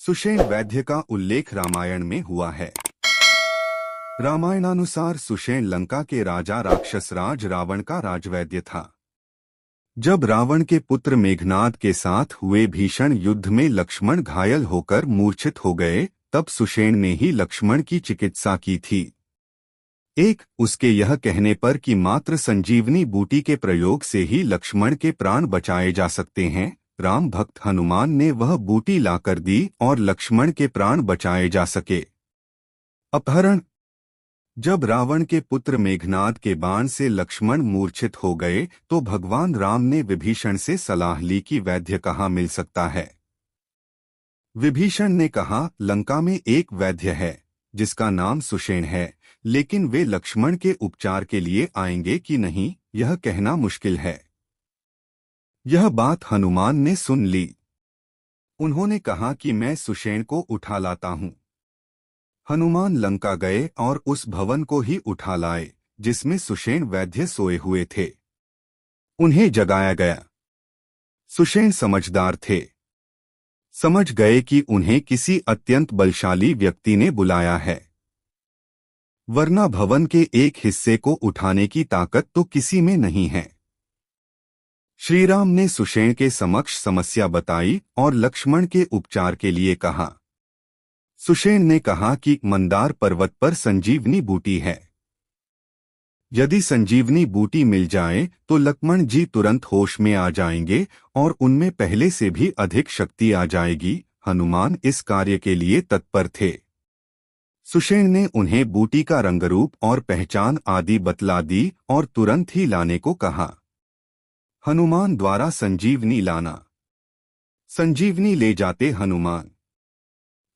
सुषेण वैद्य का उल्लेख रामायण में हुआ है। रामायणानुसार सुषेण लंका के राजा राक्षसराज रावण का राजवैद्य था। जब रावण के पुत्र मेघनाद के साथ हुए भीषण युद्ध में लक्ष्मण घायल होकर मूर्छित हो गए, तब सुषेण ने ही लक्ष्मण की चिकित्सा की थी। उसके यह कहने पर कि मात्र संजीवनी बूटी के प्रयोग से ही लक्ष्मण के प्राण बचाए जा सकते हैं, राम भक्त हनुमान ने वह बूटी लाकर दी और लक्ष्मण के प्राण बचाए जा सके। अपहरण। जब रावण के पुत्र मेघनाद के बाण से लक्ष्मण मूर्छित हो गए तो भगवान राम ने विभीषण से सलाह ली कि वैद्य कहाँ मिल सकता है। विभीषण ने कहा, लंका में एक वैद्य है जिसका नाम सुषेण है, लेकिन वे लक्ष्मण के उपचार के लिए आएंगे कि नहीं, यह कहना मुश्किल है। यह बात हनुमान ने सुन ली। उन्होंने कहा कि मैं सुषेण को उठा लाता हूँ। हनुमान लंका गए और उस भवन को ही उठा लाए जिसमें सुषेण वैद्य सोए हुए थे। उन्हें जगाया गया। सुषेण समझदार थे, समझ गए कि उन्हें किसी अत्यंत बलशाली व्यक्ति ने बुलाया है, वरना भवन के एक हिस्से को उठाने की ताकत तो किसी में नहीं है। श्रीराम ने सुषेण के समक्ष समस्या बताई और लक्ष्मण के उपचार के लिए कहा। सुषेण ने कहा कि मंदार पर्वत पर संजीवनी बूटी है। यदि संजीवनी बूटी मिल जाए तो लक्ष्मण जी तुरंत होश में आ जाएंगे और उनमें पहले से भी अधिक शक्ति आ जाएगी। हनुमान इस कार्य के लिए तत्पर थे। सुषेण ने उन्हें बूटी का रंगरूप और पहचान आदि बतला दी और तुरंत ही लाने को कहा। हनुमान द्वारा संजीवनी लाना। संजीवनी ले जाते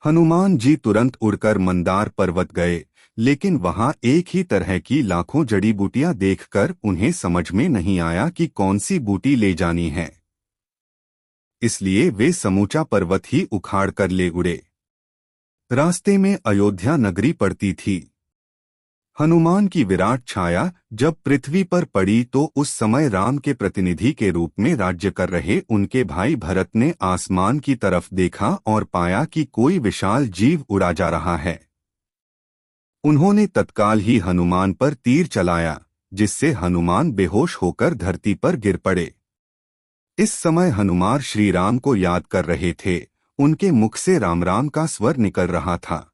हनुमान जी तुरंत उड़कर मंदार पर्वत गए, लेकिन वहां एक ही तरह की लाखों जड़ी बूटियां देखकर उन्हें समझ में नहीं आया कि कौन सी बूटी ले जानी है। इसलिए वे समूचा पर्वत ही उखाड़ कर ले उड़े। रास्ते में अयोध्या नगरी पड़ती थी। हनुमान की विराट छाया जब पृथ्वी पर पड़ी तो उस समय राम के प्रतिनिधि के रूप में राज्य कर रहे उनके भाई भरत ने आसमान की तरफ देखा और पाया कि कोई विशाल जीव उड़ा जा रहा है। उन्होंने तत्काल ही हनुमान पर तीर चलाया, जिससे हनुमान बेहोश होकर धरती पर गिर पड़े। इस समय हनुमान श्री राम को याद कर रहे थे। उनके मुख से राम राम का स्वर निकल रहा था।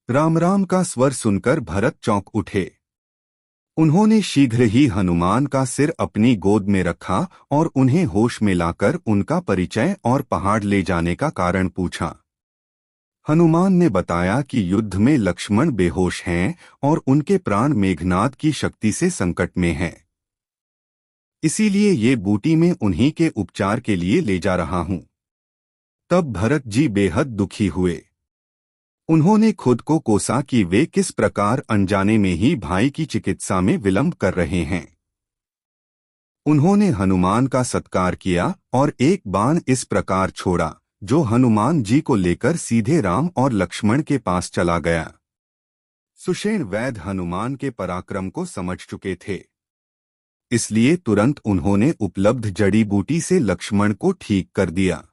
राम राम का स्वर सुनकर भरत चौंक उठे। उन्होंने शीघ्र ही हनुमान का सिर अपनी गोद में रखा और उन्हें होश में लाकर उनका परिचय और पहाड़ ले जाने का कारण पूछा। हनुमान ने बताया कि युद्ध में लक्ष्मण बेहोश हैं और उनके प्राण मेघनाद की शक्ति से संकट में हैं। इसीलिए ये बूटी में उन्हीं के उपचार के लिए ले जा रहा हूं। तब भरत जी बेहद दुखी हुए। उन्होंने खुद को कोसा कि वे किस प्रकार अनजाने में ही भाई की चिकित्सा में विलंब कर रहे हैं। उन्होंने हनुमान का सत्कार किया और एक बाण इस प्रकार छोड़ा जो हनुमान जी को लेकर सीधे राम और लक्ष्मण के पास चला गया। सुषेण वैद्य हनुमान के पराक्रम को समझ चुके थे, इसलिए तुरंत उन्होंने उपलब्ध जड़ी बूटी से लक्ष्मण को ठीक कर दिया।